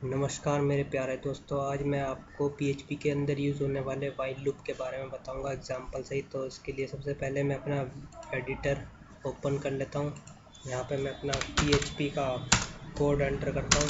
नमस्कार मेरे प्यारे दोस्तों। आज मैं आपको PHP के अंदर यूज़ होने वाले वाइल लूप के बारे में बताऊंगा एग्जांपल से ही। तो इसके लिए सबसे पहले मैं अपना एडिटर ओपन कर लेता हूं। यहाँ पे मैं अपना PHP का कोड एंटर करता हूं।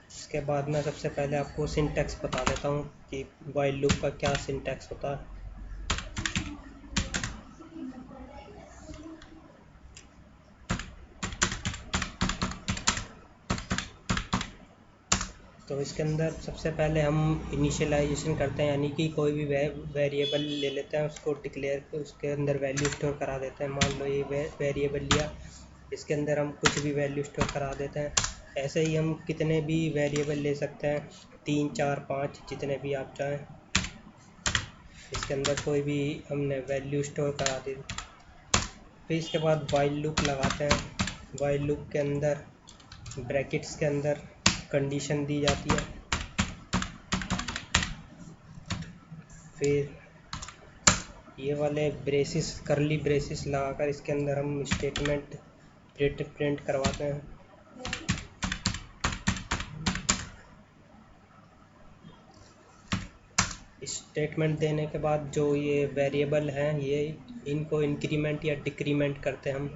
इसके बाद मैं सबसे पहले आपको सिंटैक्स बता देता हूं कि वाइल लूप का क्या सिंटैक्स होता है। तो इसके अंदर सबसे पहले हम इनिशियलाइजेशन करते हैं, यानी कि कोई भी वेरिएबल ले लेते हैं, उसको डिक्लेयर उसके अंदर वैल्यू स्टोर करा देते हैं। मान लो ये वेरिएबल लिया, इसके अंदर हम कुछ भी वैल्यू स्टोर करा देते हैं। ऐसे ही हम कितने भी वेरिएबल ले सकते हैं, 3, 4, 5 जितने भी आप चाहें। इसके अंदर कोई भी हमने वैल्यू स्टोर करा दी। फिर इसके बाद वाइल लूप लगाते हैं। वाइल लूप के अंदर ब्रैकेट्स के अंदर कंडीशन दी जाती है। फिर ये वाले ब्रेसिस, करली ब्रेसिस लगाकर इसके अंदर हम स्टेटमेंट प्रिंट करवाते हैं। स्टेटमेंट देने के बाद जो ये वेरिएबल हैं, ये इनको इंक्रीमेंट या डिक्रीमेंट करते हैं हम।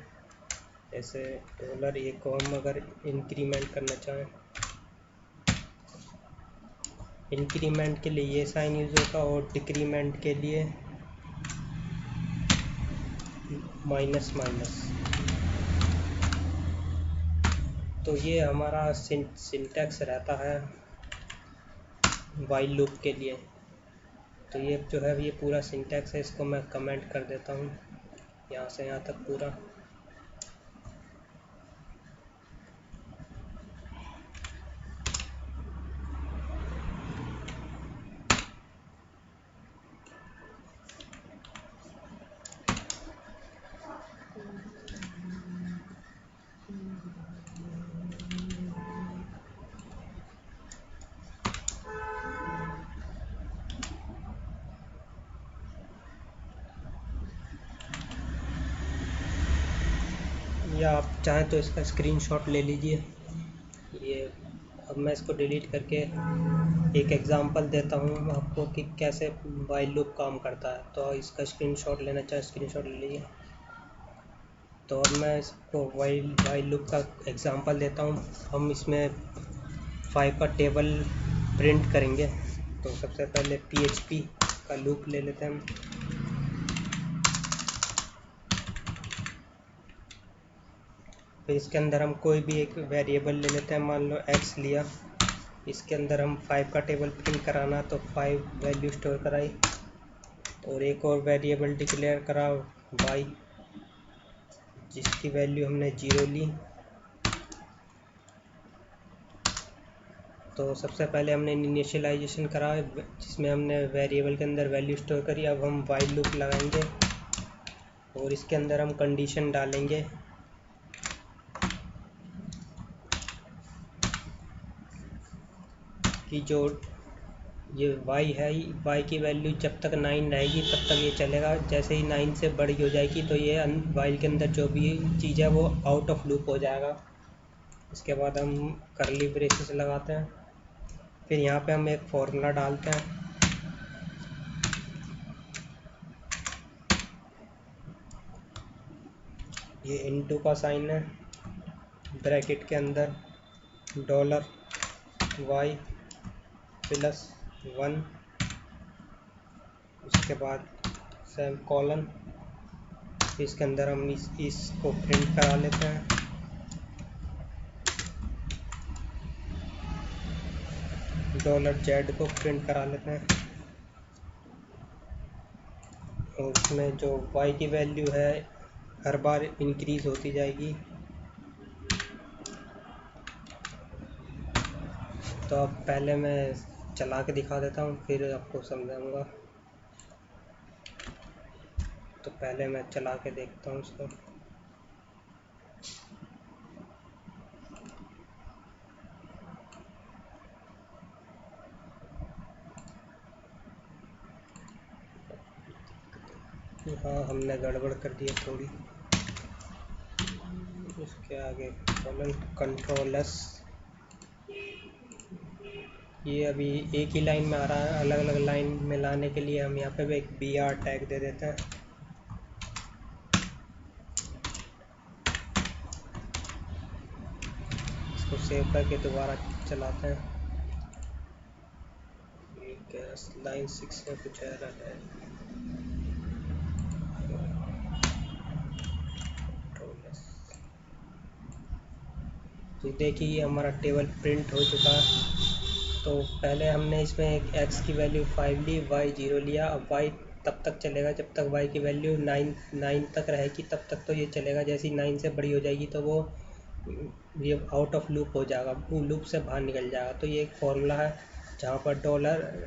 जैसे $a को हम अगर इंक्रीमेंट करना चाहें, इंक्रीमेंट के लिए ये साइन यूज होगा और डिक्रीमेंट के लिए माइनस माइनस। तो ये हमारा सिंटैक्स रहता है वाइल लूप के लिए। तो ये जो है ये पूरा सिंटैक्स है, इसको मैं कमेंट कर देता हूँ यहाँ से यहाँ तक पूरा। या आप चाहें तो इसका स्क्रीनशॉट ले लीजिए। ये अब मैं इसको डिलीट करके एक एग्जांपल देता हूँ आपको कि कैसे वाइल लूप काम करता है। तो इसका स्क्रीनशॉट लेना चाहे स्क्रीनशॉट ले लीजिए। तो अब मैं इसको वाइल लूप का एग्जांपल देता हूँ। हम इसमें 5 का टेबल प्रिंट करेंगे। तो सबसे पहले PHP का लूप ले लेते हैं हम। फिर इसके अंदर हम कोई भी एक वेरिएबल ले लेते हैं। मान लो x लिया, इसके अंदर हम 5 का टेबल प्रिंट कराना, तो 5 वैल्यू स्टोर कराई और एक और वेरिएबल डिक्लेयर करा y, जिसकी वैल्यू हमने 0 ली। तो सबसे पहले हमने इनिशियलाइजेशन करा जिसमें हमने वेरिएबल के अंदर वैल्यू स्टोर करी। अब हम वाइल लूप लगाएंगे और इसके अंदर हम कंडीशन डालेंगे कि जो ये y है, y की वैल्यू जब तक 9 रहेगी तब तक ये चलेगा। जैसे ही 9 से बड़ी हो जाएगी तो ये वाइल के अंदर जो भी चीज़ है वो आउट ऑफ लूप हो जाएगा। इसके बाद हम करली ब्रेसेस लगाते हैं। फिर यहाँ पे हम एक फॉर्मूला डालते हैं। ये इनटू का साइन है, ब्रैकेट के अंदर $y +1, उसके बाद सेमीकोलन। इसके अंदर हम इसको प्रिंट करा लेते हैं। $z को प्रिंट करा लेते हैं और उसमें जो y की वैल्यू है हर बार इंक्रीज होती जाएगी। तो अब पहले मैं चला के दिखा देता हूँ, फिर आपको समझाऊंगा। तो पहले मैं चला के देखता हूँ इसको। हाँ, हमने गड़बड़ कर दी थोड़ी, उसके आगे कंट्रोलर्स। ये अभी एक ही लाइन में आ रहा है, अलग अलग लाइन में लाने के लिए हम यहाँ पे भी एक BR टैग दे देते हैं। इसको सेव करके दोबारा चलाते हैं। लाइन 6 में कुछ एरर है। तो देखिए हमारा टेबल प्रिंट हो चुका है। तो पहले हमने इसमें एक x की वैल्यू 5 ली, y 0 लिया। अब y तब तक चलेगा जब तक y की वैल्यू 9 तक रहेगी, तब तक तो ये चलेगा। जैसे ही 9 से बड़ी हो जाएगी तो वो ये आउट ऑफ लूप हो जाएगा, वो लूप से बाहर निकल जाएगा। तो ये एक फॉर्मूला है जहाँ पर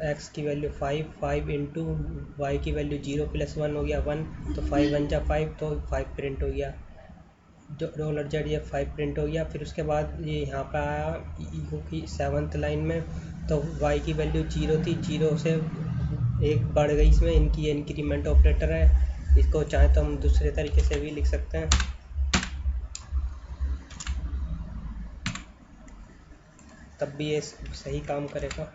$x की वैल्यू 5 इंटू वाई की वैल्यू 0 + 1 हो गया 1, तो 5 1 जा 5, तो 5 प्रिंट हो गया। $z ये 5 प्रिंट हो गया। फिर उसके बाद ये यहाँ पर आया ईको की 7th लाइन में, तो y की वैल्यू 0 थी, 0 से एक बढ़ गई। इसमें इनकी इंक्रीमेंट ऑपरेटर है, इसको चाहे तो हम दूसरे तरीके से भी लिख सकते हैं। तब भी ये सही काम करेगा।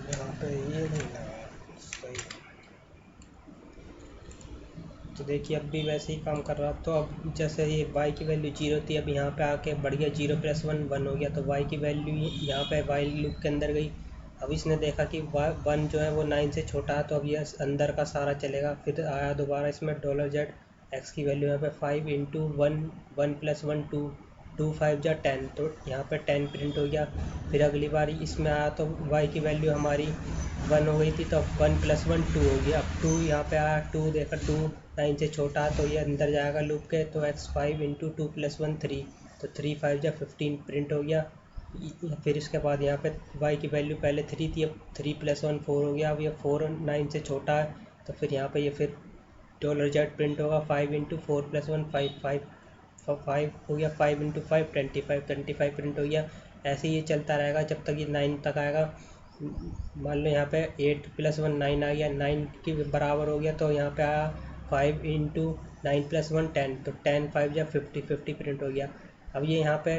यहाँ पे ये नहीं लगा सही। तो देखिए अब भी वैसे ही काम कर रहा। तो अब जैसे ये y की वैल्यू 0 थी, अब यहाँ पे आके बढ़ गया 0 + 1 1 हो गया। तो y की वैल्यू यहाँ पे वाइल लूप के अंदर गई। अब इसने देखा कि 1 जो है वो 9 से छोटा है, तो अब ये अंदर का सारा चलेगा। फिर आया दोबारा इसमें $z, x की वैल्यू यहाँ पे 5 इंटू 1 1 + 1 2, 2 5 जा 10, तो यहाँ पे 10 प्रिंट हो गया। फिर अगली बार इसमें आया तो y की वैल्यू हमारी 1 हो गई थी, तो अब 1 + 1 2 हो गया। अब 2 यहाँ पे आया, 2 देखा 2 9 से छोटा है, तो ये अंदर जाएगा लूप के। तो x 5 इंटू 2 + 1 3, तो 3 5 जा 15 प्रिंट हो गया। फिर इसके बाद यहाँ पे y की वैल्यू पहले 3 थी, अब 3 + 1 4 हो गया। अब ये 4 9 से छोटा है, तो फिर यहाँ पे ये फिर $z प्रिंट होगा। 5 इंटू 4 + 1 5 5 5 हो गया। 5 इंटू 5 25 प्रिंट हो गया। ऐसे ही ये चलता रहेगा जब तक ये 9 तक आएगा। मान लो यहाँ पे 8 + 1 9 आ गया, 9 के बराबर हो गया। तो यहाँ पे आया 5 इंटू 9 + 1 10, तो 10 5 जा 50 प्रिंट हो गया। अब ये यहाँ पे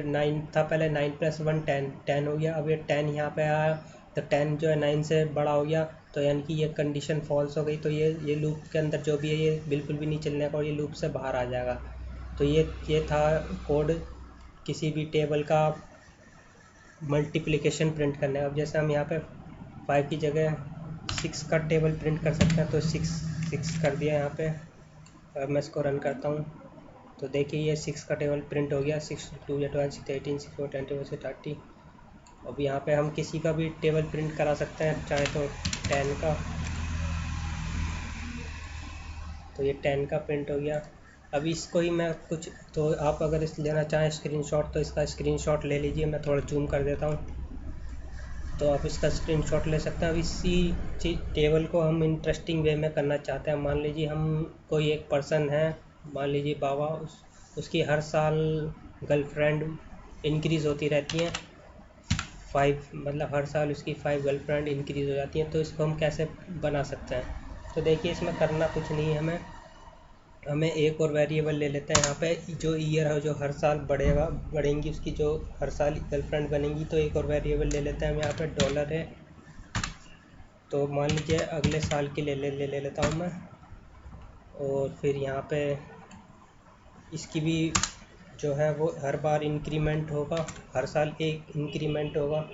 9 था पहले, 9 + 1 10 हो गया। अब ये 10 यहाँ पे आया, तो 10 जो है 9 से बड़ा हो गया, तो यानी कि ये कंडीशन फॉल्स हो गई। तो ये लूप के अंदर जो भी है ये बिल्कुल भी नहीं चलने का और ये लूप से बाहर आ जाएगा। तो ये था कोड किसी भी टेबल का मल्टीप्लिकेशन प्रिंट करने का। अब जैसे हम यहाँ पे 5 की जगह 6 का टेबल प्रिंट कर सकते हैं, तो 6 कर दिया यहाँ पे। अब मैं इसको रन करता हूँ तो देखिए ये 6 का टेबल प्रिंट हो गया। 6 2 या 12 6 18 6 4 20 30। अब यहाँ पे हम किसी का भी टेबल प्रिंट करा सकते हैं, चाहे तो 10 का, तो ये 10 का प्रिंट हो गया। अब इसको ही मैं कुछ, तो आप अगर इस लेना चाहें स्क्रीनशॉट, तो इसका स्क्रीनशॉट ले लीजिए। मैं थोड़ा जूम कर देता हूँ, तो आप इसका स्क्रीनशॉट ले सकते हैं। अब इसी टेबल को हम इंटरेस्टिंग वे में करना चाहते हैं। मान लीजिए हम कोई एक पर्सन है, मान लीजिए बाबा, उसकी हर साल गर्लफ्रेंड इंक्रीज़ होती रहती हैं 5, मतलब हर साल उसकी 5 गर्लफ्रेंड इंक्रीज़ हो जाती हैं। तो इसको हम कैसे बना सकते हैं? तो देखिए इसमें करना कुछ नहीं है, हमें एक और वेरिएबल ले लेते हैं। यहाँ पे जो ईयर है, जो हर साल बढ़ेंगी उसकी जो हर साल गर्लफ्रेंड बनेंगी, तो एक और वेरिएबल ले लेते हैं हम। यहाँ पे डॉलर है, तो मान लीजिए अगले साल की ले लेता हूँ मैं। और फिर यहाँ पे इसकी भी जो है वो हर बार इंक्रीमेंट होगा, हर साल एक इंक्रीमेंट होगा।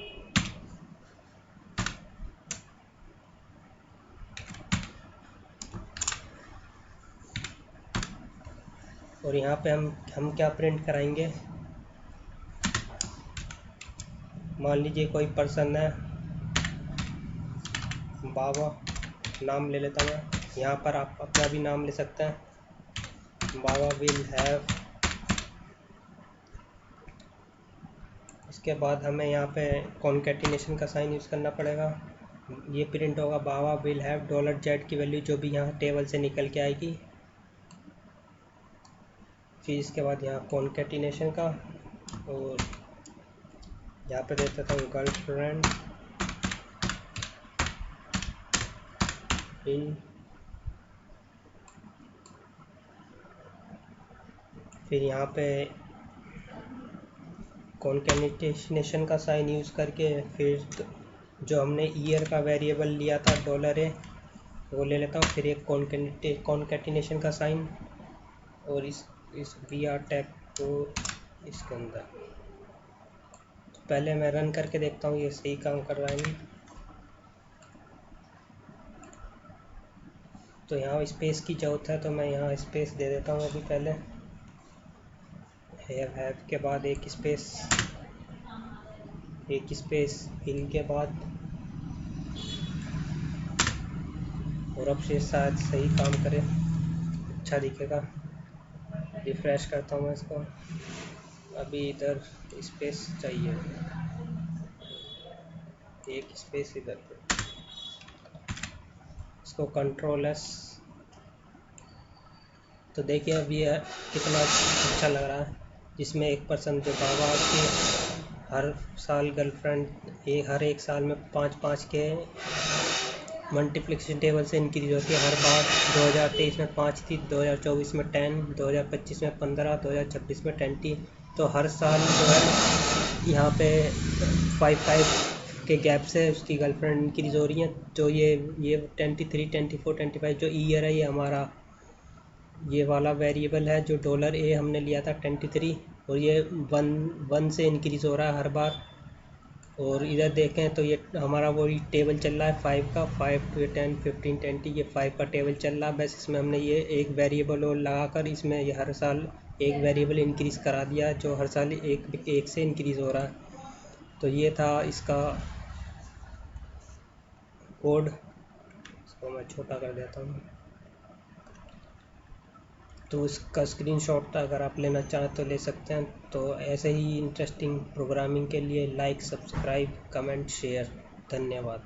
और यहाँ पे हम क्या प्रिंट कराएंगे, मान लीजिए कोई पर्सन है बाबा, नाम ले लेता हूँ। यहाँ पर आप अपना भी नाम ले सकते हैं, बाबा विल हैव। इसके बाद हमें यहाँ पे कॉन्केटिनेशन का साइन यूज़ करना पड़ेगा। ये प्रिंट होगा बाबा विल हैव $z की वैल्यू जो भी यहाँ टेबल से निकल के आएगी। फिर इसके बाद यहाँ कॉन्केटिनेशन का, और यहाँ पे दे देता हूँ गर्लफ्रेंड इन, फिर यहाँ पे कॉन्केटिनेशन का साइन यूज़ करके फिर जो हमने ईयर का वेरिएबल लिया था $A वो ले लेता हूँ, फिर एक कॉन्केटिनेशन का साइन और इस br टैग को इसके अंदर। पहले मैं रन करके देखता हूँ ये सही काम कर रहा है नहीं। तो यहाँ स्पेस की ज़रूरत है तो मैं यहाँ स्पेस दे देता हूँ अभी। पहले हैव के बाद एक स्पेस इन के बाद, और अब से शायद सही काम करे, अच्छा दिखेगा। रिफ्रेश करता हूँ मैं इसको। अभी इधर स्पेस चाहिए, एक स्पेस इधर पे, इसको Ctrl+S। तो देखिए अब ये कितना अच्छा लग रहा है, जिसमें 1% जो बाबा की हर साल गर्लफ्रेंड हर एक साल में 5-5 के मल्टीप्लिकेशन टेबल से इंक्रीज होती है हर बार। 2023 में 5 थी, 2024 में 10, 2025 में 15, 2026 में 20। तो हर साल जो है यहाँ पे 5-5 के गैप से उसकी गर्लफ्रेंड इंक्रीज हो रही हैं। तो ये 23, 24, 25 जो ईयर है ये हमारा ये वाला वेरिएबल है जो $A हमने लिया था 23, और ये 1 से इंक्रीज़ हो रहा है हर बार। और इधर देखें तो ये हमारा वही टेबल चल रहा है 5 का, 5 to 10, 15, 20, ये 5 का टेबल चल रहा है। बस इसमें हमने ये एक वेरिएबल और लगाकर इसमें ये हर साल एक वेरिएबल इंक्रीज़ करा दिया जो हर साल एक से इंक्रीज़ हो रहा है। तो ये था इसका कोड। इसको मैं छोटा कर देता हूँ। तो इसका स्क्रीनशॉट अगर आप लेना चाहें तो ले सकते हैं। तो ऐसे ही इंटरेस्टिंग प्रोग्रामिंग के लिए लाइक, सब्सक्राइब, कमेंट, शेयर। धन्यवाद।